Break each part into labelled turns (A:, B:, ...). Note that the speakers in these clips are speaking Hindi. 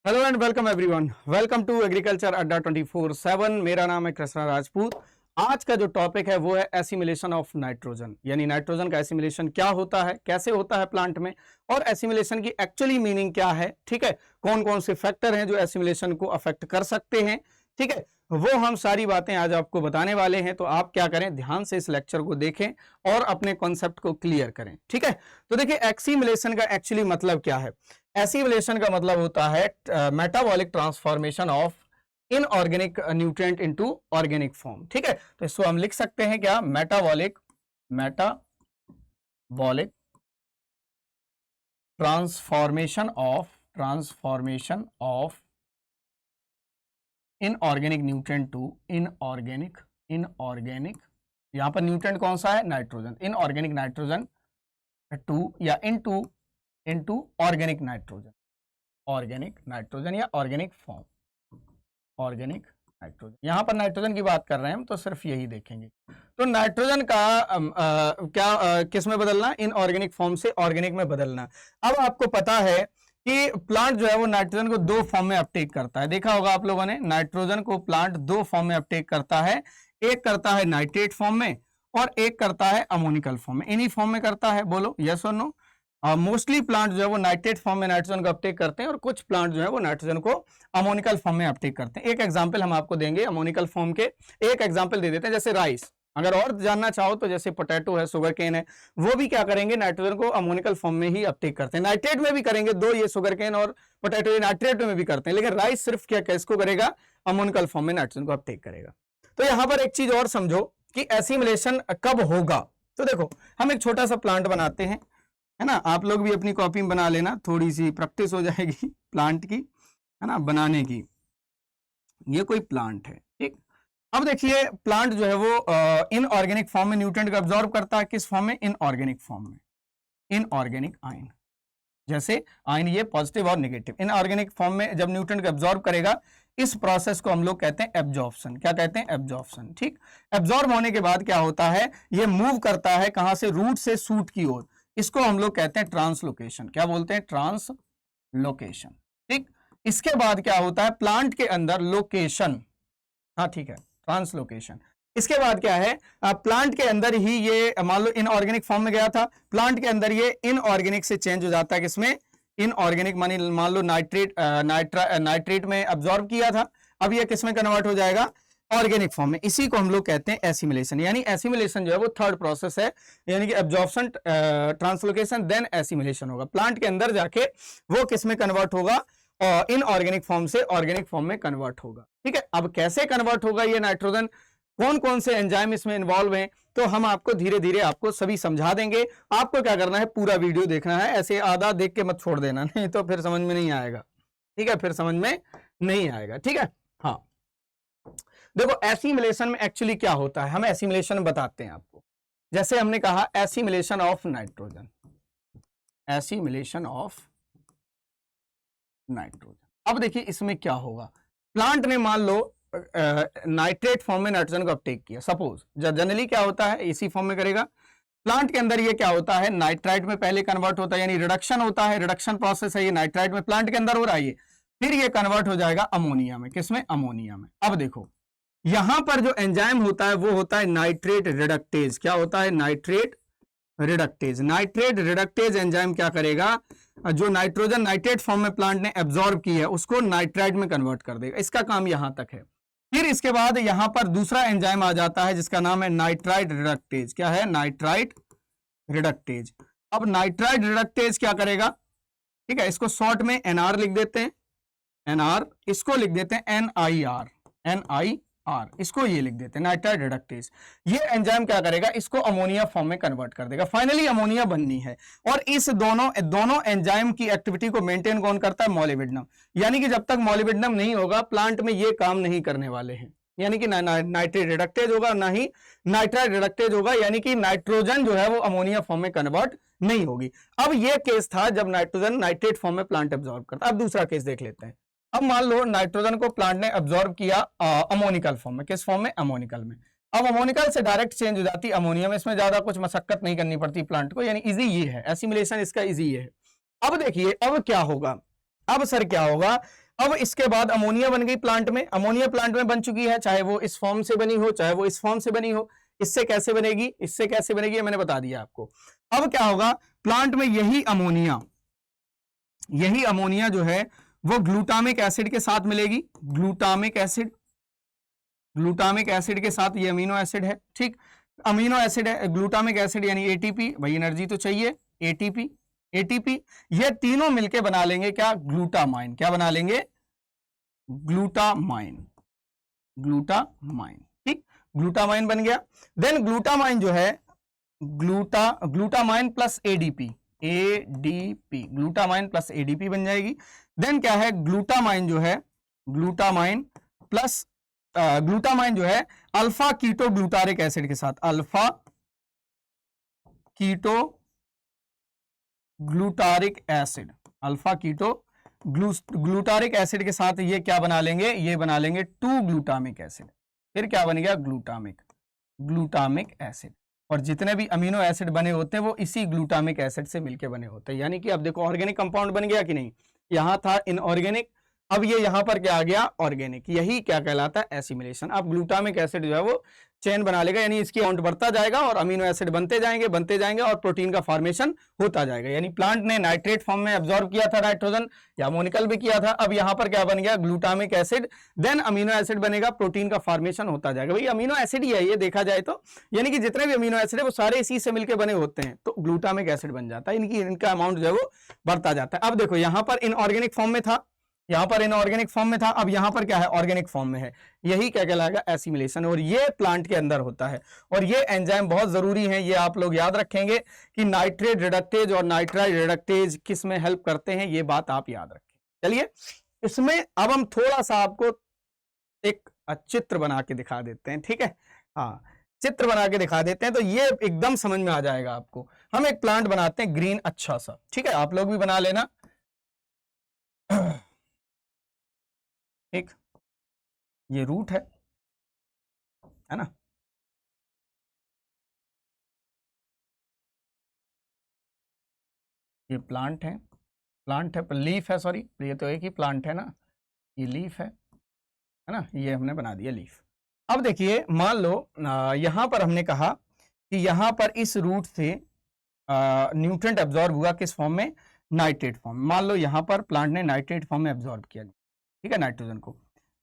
A: Hello and welcome everyone, welcome to agriculture Adda 24/7। मेरा नाम है कृष्णा राजपूत। आज का जो टॉपिक है वो है एसिमिलेशन ऑफ नाइट्रोजन, यानी नाइट्रोजन का एसिमिलेशन क्या होता है, कैसे होता है प्लांट में, और एसिमिलेशन की एक्चुअली मीनिंग क्या है। ठीक है, कौन कौन से फैक्टर हैं जो एसिमिलेशन को अफेक्ट कर सकते हैं। ठीक है, वो हम सारी बातें आज आपको बताने वाले हैं। तो आप क्या करें, ध्यान से इस लेक्चर को देखें और अपने कॉन्सेप्ट को क्लियर करें। ठीक है, तो देखिए एसिमिलेशन का एक्चुअली मतलब क्या है। एसिमिलेशन का मतलब होता है metabolic transformation of inorganic nutrient into organic form. ठीक है, तो इसको हम लिख सकते हैं क्या, metabolic transformation of inorganic nutrient to inorganic यहां पर न्यूट्रिएंट कौन सा है, नाइट्रोजन। इनऑर्गेनिक नाइट्रोजन टू या इनटू ऑर्गेनिक नाइट्रोजन या ऑर्गेनिक फॉर्म, ऑर्गेनिक नाइट्रोजन। यहां पर नाइट्रोजन की बात कर रहे हैं हम, तो सिर्फ यही देखेंगे। तो नाइट्रोजन का किस में बदलना, इनऑर्गेनिक फॉर्म से ऑर्गेनिक में बदलना। अब आपको पता है कि प्लांट जो है वो नाइट्रोजन को दो फॉर्म में अपटेक करता है। देखा होगा आप लोगों ने, नाइट्रोजन को प्लांट दो फॉर्म में अपटेक करता है। एक करता है नाइट्रेट फॉर्म में और एक करता है अमोनिकल फॉर्म में। इन्हीं फॉर्म में करता है, बोलो यस और नो। मोस्टली प्लांट जो है वो नाइट्रेट फॉर्म में नाइट्रोजन को अपटेक करते हैं और कुछ प्लांट जो है वो नाइट्रोजन को अमोनिकल फॉर्म में अपटेक करते हैं। एक एग्जांपल हम आपको देंगे अमोनिकल फॉर्म के, एक एग्जांपल दे देते हैं जैसे राइस। अगर और जानना चाहो तो जैसे पोटैटो है, शुगर केन है, वो भी क्या करेंगे, नाइट्रोजन को अमोनिकल फॉर्म में ही अपटेक करते हैं। नाइट्रेट में भी करेंगे, दो ये शुगर केन और पोटैटो नाइट्रेट में भी करते हैं, लेकिन राइस सिर्फ क्या किसको करेगा, अमोनिकल फॉर्म में नाइट्रोजन को अपटेक करेगा। तो यहां पर एक चीज और समझो कि एसिमिलेशन कब होगा। तो देखो, हम एक छोटा सा प्लांट बनाते हैं, है ना। आप लोग भी अपनी कॉपी में बना लेना, थोड़ी सी प्रैक्टिस हो जाएगी प्लांट की, है ना, बनाने की। ये कोई प्लांट है, ठीक। अब देखिए प्लांट जो है वो इनऑर्गेनिक फॉर्म में न्यूट्रिएंट को अब्सॉर्ब करता है। किस फॉर्म में, इनऑर्गेनिक फॉर्म में, इनऑर्गेनिक आयन। जैसे आयन ये पॉजिटिव और नेगेटिव, इनऑर्गेनिक फॉर्म में जब न्यूट्रिएंट को अब्सॉर्ब करेगा, इस प्रोसेस को हम लोग कहते हैं एब्जॉर्प्शन। क्या कहते हैं, एब्जॉर्प्शन। ठीक, एब्जॉर्ब होने के बाद क्या होता है, ये मूव करता है कहां से, रूट से सूट की ओर। इसको हम लोग कहते हैं ट्रांसलोकेशन। क्या बोलते हैं, ट्रांसलोकेशन। ठीक, इसके बाद क्या होता है, प्लांट के अंदर लोकेशन, हाँ ठीक है, ट्रांसलोकेशन। इसके बाद क्या है, प्लांट के अंदर ही ये मान लो इनऑर्गेनिक फॉर्म में गया था, प्लांट के अंदर ये इनऑर्गेनिक से चेंज हो जाता है किसमें, इनऑर्गेनिक। मान लो नाइट्रेट में अब्सॉर्ब किया था, अब ये किसमें कन्वर्ट हो जाएगा, ऑर्गेनिक फॉर्म में। इसी को हम लोग कहते हैं एसिमिलेशन। यानी एसिमिलेशन जो है वो थर्ड प्रोसेस है, यानी कि एब्जॉर्प्शन, ट्रांसलोकेशन, देन एसिमिलेशन होगा। प्लांट के अंदर जाके वो किसमें कन्वर्ट होगा, और इनऑर्गेनिक फॉर्म से ऑर्गेनिक फॉर्म में कन्वर्ट होगा। ठीक है, अब कैसे कन्वर्ट होगा ये नाइट्रोजन, कौन कौन से एंजाइम इसमें इन्वॉल्व हैं, तो हम आपको धीरे धीरे आपको सभी समझा देंगे। आपको क्या करना है, पूरा वीडियो देखना है, ऐसे आधा देख के मत छोड़ देना, नहीं तो फिर समझ में नहीं आएगा। ठीक है, फिर समझ में नहीं आएगा। ठीक है, हाँ देखो एसिमिलेशन में एक्चुअली क्या होता है, हम एसिमिलेशन बताते हैं आपको। जैसे हमने कहा assimilation of nitrogen, assimilation of nitrogen. अब देखिए इसमें क्या होगा, प्लांट ने मान लो नाइट्रेट फॉर्म में नाइट्रोजन को अपटेक किया। सपोज जनरली क्या होता है, इसी फॉर्म में करेगा। प्लांट के अंदर ये क्या होता है, नाइट्राइट में पहले कन्वर्ट होता है, यानी रिडक्शन होता है, रिडक्शन प्रोसेस है ये नाइट्राइट में प्लांट के अंदर हो रहा है, फिर ये कन्वर्ट हो जाएगा अमोनिया में। किसमें, अमोनिया में। अब देखो यहां पर जो एंजाइम होता है वो होता है नाइट्रेट रिडक्टेज। क्या होता है, nitrate reductase. Nitrate reductase enzyme क्या करेगा, जो नाइट्रोजन नाइट्रेट फॉर्म में प्लांट ने एब्सॉर्ब की है उसको नाइट्राइट में कन्वर्ट कर देगा। इसका काम यहां तक है। फिर इसके बाद यहां पर दूसरा एंजाइम आ जाता है जिसका नाम है नाइट्राइट रिडक्टेज। क्या है, नाइट्राइट रिडक्टेज। अब नाइट्राइट रिडक्टेज क्या करेगा, ठीक है, इसको शॉर्ट में एनआर लिख देते हैं, एनआर, इसको लिख देते हैं एनआईआर, एनआईआर, इसको ये लिख देते हैं नाइट्राइट रिडक्टेज। ये एंजाइम क्या करेगा, इसको अमोनिया फॉर्म में कन्वर्ट कर देगा। फाइनली अमोनिया बननी है, और इस दोनों एंजाइम की एक्टिविटी को मेंटेन कौन करता है, मॉलिब्डेनम। यानी कि जब तक मॉलिब्डेनम नहीं होगा प्लांट में ये काम नहीं करने वाले हैं। यानी कि नाइट्रेट रिडक्टेज होगा, ना ही नाइट्राइट रिडक्टेज होगा, यानी कि नाइट्रोजन जो है वो अमोनिया फॉर्म में कन्वर्ट नहीं होगी। अब ये केस था जब नाइट्रोजन नाइट्रेट फॉर्म में प्लांट एब्जॉर्ब करता। अब दूसरा केस देख लेते हैं। अब मान लो नाइट्रोजन को प्लांट ने अब्सॉर्ब किया अमोनिकल फॉर्म में। किस फॉर्म में, अमोनिकल में। अब अमोनिकल से डायरेक्ट चेंज हो जाती अमोनिया में, इसमें ज्यादा कुछ मशक्कत नहीं करनी पड़ती प्लांट को, यानी इजी ये है, एसिमिलेशन इसका इजी ये है। अब देखिए अब क्या होगा, अब सर क्या होगा, अब इसके बाद अमोनिया बन गई प्लांट में, अमोनिया प्लांट में बन चुकी है, चाहे वो इस फॉर्म से बनी हो चाहे वो इस फॉर्म से बनी हो। इससे कैसे बनेगी, इससे कैसे बनेगी ये मैंने बता दिया आपको। अब क्या होगा, प्लांट में यही अमोनिया जो है वो ग्लूटामिक एसिड के साथ मिलेगी, ग्लूटामिक एसिड के साथ, ये अमीनो एसिड है, ठीक, अमीनो एसिड है, ग्लूटामिक एसिड यानी एटीपी, भाई एनर्जी तो चाहिए, एटीपी, ये तीनों मिलके बना लेंगे क्या, ग्लूटामाइन। क्या बना लेंगे, ग्लूटामाइन, ठीक, ग्लूटामाइन बन गया। देन ग्लूटामाइन जो है, glutamine plus ADP, glutamine plus ADP बन जाएगी। देन क्या है, ग्लूटामाइन जो है अल्फा कीटो ग्लूटारिक एसिड के साथ, अल्फा कीटो ग्लूटारिक एसिड के साथ ये क्या बना लेंगे, ये बना लेंगे 2 ग्लूटामिक एसिड। फिर क्या बन गया, ग्लूटामिक एसिड। और जितने भी अमीनो एसिड बने होते हैं वो इसी ग्लूटामिक एसिड से मिलके बने होते हैं। यानी कि अब देखो ऑर्गेनिक कंपाउंड बन गया कि नहीं, यहां था इनऑर्गेनिक, अब ये यहां पर क्या आ गया, ऑर्गेनिक। यही क्या कहलाता है, एसिमिलेशन। अब ग्लूटामिक एसिड जो है वो चेन बना लेगा, यानी इसकी अमाउंट बढ़ता जाएगा और अमीनो एसिड बनते जाएंगे और प्रोटीन का फॉर्मेशन होता जाएगा। यानी प्लांट ने नाइट्रेट फॉर्म में एब्जॉर्ब किया था नाइट्रोजन, या अमोनिकल भी किया था, अब यहां पर क्या बन गया, glutamic acid, then amino acid बनेगा, प्रोटीन का फॉर्मेशन होता जाएगा। भाई अमीनो एसिड ही है ये, देखा जाए तो, यानी कि जितने भी अमीनो एसिड है वो सारे इसी से मिलकर बने होते हैं, तो ग्लूटामिक एसिड बन जाता है, इनका अमाउंट जो है वो बढ़ता जाता है। अब देखो यहां पर इनऑर्गेनिक फॉर्म में था, अब यहां पर क्या है, ऑर्गेनिक फॉर्म में है। यही क्या कहलाएगा, एसिमिलेशन। और ये प्लांट के अंदर होता है। और ये एंजाइम बहुत जरूरी है, ये आप लोग याद रखेंगे कि नाइट्रेट रिडक्टेज और नाइट्राइल रिडक्टेज किस में हेल्प करते हैं, ये बात आप याद रखें। चलिए इसमें अब हम थोड़ा सा आपको एक चित्र बना के दिखा देते हैं, ठीक है, हाँ चित्र बना के दिखा देते हैं तो ये एकदम समझ में आ जाएगा आपको। हम एक प्लांट बनाते हैं ग्रीन अच्छा सा, ठीक है, आप लोग भी बना लेना। एक ये रूट है ना, ये प्लांट है, पर लीफ है, सॉरी ये तो एक ही प्लांट है ना, ये लीफ है ना, ये हमने बना दिया लीफ। अब देखिए मान लो यहां पर हमने कहा कि यहां पर इस रूट से न्यूट्रिएंट एब्जॉर्ब हुआ किस फॉर्म में, नाइट्रेट फॉर्म। मान लो यहां पर प्लांट ने नाइट्रेट फॉर्म में एब्जॉर्ब किया, ठीक है, नाइट्रोजन को,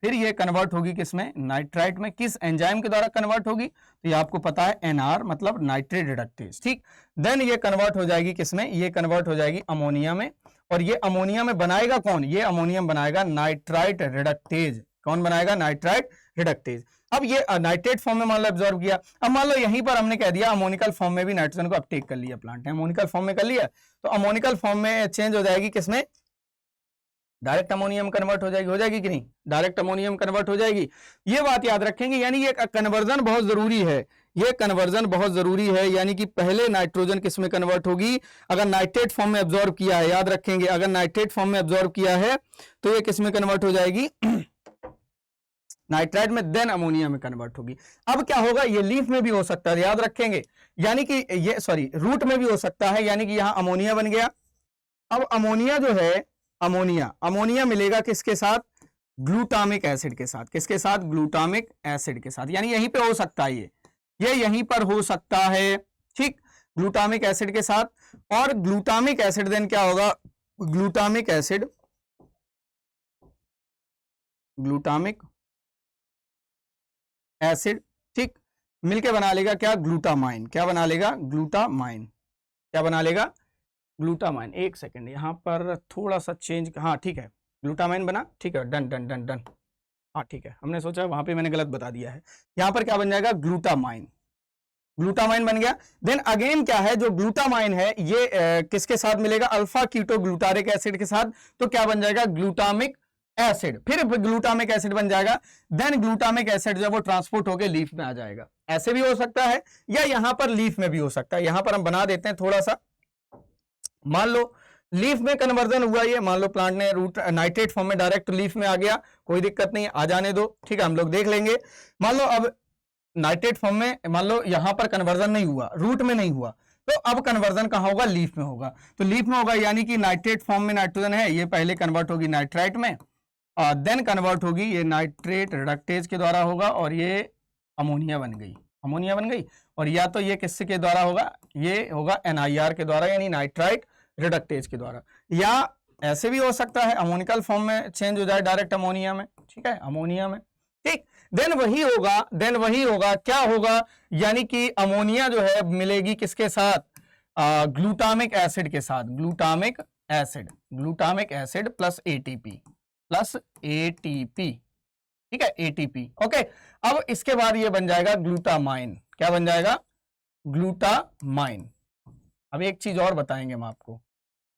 A: फिर ये कन्वर्ट होगी किसमें, नाइट्राइट में। किस एंजाइम के द्वारा कन्वर्ट होगी, तो ये आपको पता है एनआर मतलब नाइट्रेट रिडक्टेज, ठीक। देन ये कन्वर्ट हो जाएगी किसमें, ये कन्वर्ट हो जाएगी अमोनिया में। और ये अमोनिया में बनाएगा कौन, ये अमोनियम बनाएगा नाइट्राइट रिडक्टेज। कौन बनाएगा, नाइट्राइट रिडक्टेज। अब ये नाइट्रेट फॉर्म में मान लो एब्जॉर्ब किया, अब मान लो यहीं पर हमने कह दिया अमोनिकल फॉर्म में भी नाइट्रोजन को अपटेक कर लिया, प्लांट ने अमोनिकल फॉर्म में कर लिया, तो अमोनिकल फॉर्म में चेंज हो जाएगी किसमें, डायरेक्ट अमोनियम कन्वर्ट हो जाएगी कि नहीं, डायरेक्ट अमोनियम कन्वर्ट हो जाएगी। ये बात याद रखेंगे, यानी ये कन्वर्जन बहुत जरूरी है, ये कन्वर्जन बहुत जरूरी है। यानी कि पहले नाइट्रोजन किस में कन्वर्ट होगी, अगर नाइट्रेट फॉर्म में एब्जॉर्ब किया है, याद रखेंगे अगर नाइट्रेट फॉर्म में एब्जॉर्ब किया है तो ये किस में कन्वर्ट हो जाएगी, नाइट्राइट में, देन अमोनिया में कन्वर्ट होगी। अब क्या होगा, ये लीफ में भी हो सकता है, याद रखेंगे, यानी कि ये सॉरी रूट में भी हो सकता है, यानी कि यहां अमोनिया बन गया। अब अमोनिया जो है, अमोनिया मिलेगा किसके साथ, ग्लूटामिक एसिड के साथ। किसके साथ, ग्लूटामिक एसिड के साथ। यानी यहीं पे हो सकता है, ये यहीं पर हो सकता है, ठीक, ग्लूटामिक एसिड के साथ। और ग्लूटामिक एसिड देन क्या होगा, ग्लूटामिक एसिड, ठीक, मिलके बना लेगा क्या, ग्लूटामाइन। क्या बना लेगा, ग्लूटामाइन। क्या बना लेगा, ग्लूटामाइन। एक सेकंड यहां पर थोड़ा सा चेंज, हाँ ठीक है, ग्लूटामाइन बना, ठीक है, डन डन डन डन, हाँ ठीक है, हमने सोचा वहां पे मैंने गलत बता दिया है, यहां पर क्या बन जाएगा, ग्लूटामाइन बन गया। देन अगेन क्या है, जो ग्लूटामाइन है ये किसके साथ मिलेगा, अल्फा कीटो ग्लूटारिक एसिड के साथ, तो क्या बन जाएगा, ग्लूटामिक एसिड। फिर ग्लूटामिक एसिड बन जाएगा, देन ग्लूटामिक एसिड जो वो ट्रांसपोर्ट होकर लीफ में आ जाएगा। ऐसे भी हो सकता है या यहां पर लीफ में भी हो सकता है। यहां पर हम बना देते हैं थोड़ा सा, मान लो लीफ में कन्वर्जन हुआ, ये मान लो प्लांट ने रूट नाइट्रेट फॉर्म में डायरेक्ट लीफ में आ गया, कोई दिक्कत नहीं, आ जाने दो, ठीक है, हम लोग देख लेंगे। मान लो अब नाइट्रेट फॉर्म में, मान लो यहां पर कन्वर्जन नहीं हुआ, रूट में नहीं हुआ, तो अब कन्वर्जन कहां होगा, लीफ में होगा। तो लीफ में होगा, यानी कि नाइट्रेट फॉर्म में नाइट्रोजन है, ये पहले कन्वर्ट होगी नाइट्राइट में, देन कन्वर्ट होगी, ये नाइट्रेट रिडक्टेज के द्वारा होगा और ये अमोनिया बन गई, अमोनिया बन गई। और या तो ये किसके द्वारा होगा, ये होगा NIR के द्वारा यानी नाइट्राइट रिडक्टेज के द्वारा, या ऐसे भी हो सकता है अमोनिकल फॉर्म में चेंज हो जाए डायरेक्ट अमोनिया में, ठीक है, अमोनिया में, ठीक। देन वही होगा क्या होगा, यानी कि अमोनिया जो है मिलेगी किसके साथ, ग्लूटामिक एसिड के साथ, ग्लूटामिक एसिड प्लस ATP, ठीक है, ATP, ओके। अब इसके बाद ये बन जाएगा ग्लूटामाइन, क्या बन जाएगा, ग्लूटामाइन। अब एक चीज और बताएंगे हम आपको,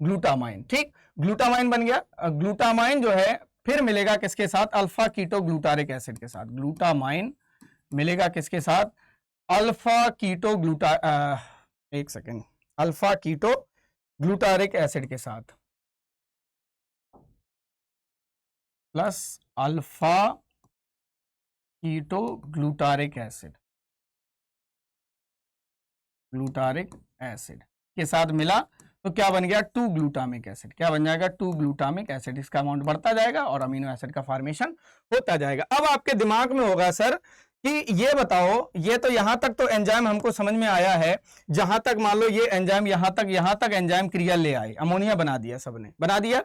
A: ग्लूटामाइन, ठीक, ग्लूटामाइन बन गया। ग्लूटामाइन जो है फिर मिलेगा किसके साथ, अल्फा कीटो ग्लूटारिक एसिड के साथ, ग्लूटामाइन मिलेगा किसके साथ, alpha keto alpha keto glutaric acid के साथ, plus alpha keto glutaric acid के साथ मिला तो क्या बन गया, 2 ग्लूटामिक एसिड, क्या बन जाएगा, 2 ग्लूटामिक एसिड। इसका अमाउंट बढ़ता जाएगा और अमीनो एसिड का फॉर्मेशन होता जाएगा। अब आपके दिमाग में होगा सर कि ये बताओ, ये तो यहां तक तो एंजाइम हमको समझ में आया है, जहां तक मान लो ये एंजाइम यहां तक एंजाइम क्रिया ले आए, अमोनिया बना दिया, सबने बना दिया।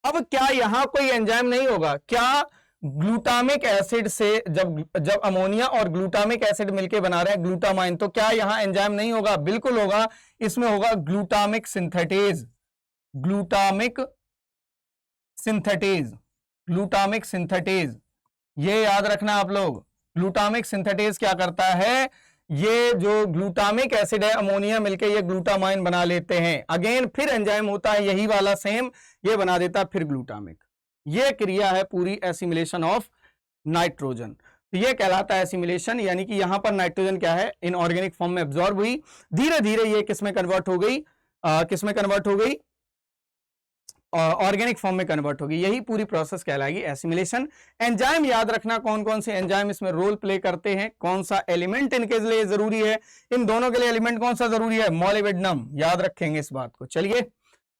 A: अब क्या यहां कोई एंजाइम नहीं होगा क्या, ग्लूटामिक एसिड से जब अमोनिया और ग्लूटामिक एसिड मिलके बना रहे हैं ग्लूटामाइन, तो क्या यहां एंजाइम नहीं होगा, बिल्कुल होगा। इसमें होगा ग्लूटामिक सिंथेटेज, ये याद रखना आप लोग। ग्लूटामिक सिंथेटेज क्या करता है, ये जो ग्लूटामिक एसिड है अमोनिया मिलके ये ग्लूटामाइन बना लेते हैं, अगेन फिर एंजाइम होता है यही वाला सेम, ये बना देता है फिर ग्लूटामिक। ये क्रिया है पूरी एसिमिलेशन ऑफ नाइट्रोजन, तो ये कहलाता है एसिमिलेशन, यानी कि यहां पर नाइट्रोजन क्या है, इनऑर्गेनिक फॉर्म में एब्जॉर्ब हुई, धीरे धीरे ये किसमें कन्वर्ट हो गई, ऑर्गेनिक फॉर्म में कन्वर्ट होगी। यही पूरी प्रोसेस कहलाएगी एसिमिलेशन। एंजाइम याद रखना कौन कौन से एंजाइम इसमें रोल प्ले करते हैं, कौन सा एलिमेंट इनके लिए जरूरी है, इन दोनों के लिए एलिमेंट कौन सा जरूरी है, मॉलिब्डेनम, याद रखेंगे इस बात को। चलिए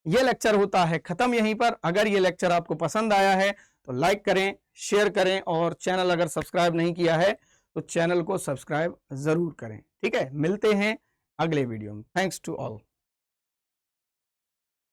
A: ये लेक्चर होता है खत्म यहीं पर। अगर ये लेक्चर आपको पसंद आया है तो लाइक करें, शेयर करें, और चैनल अगर सब्सक्राइब नहीं किया है तो चैनल को सब्सक्राइब जरूर करें, ठीक है। मिलते हैं अगले वीडियो में। Thanks to all.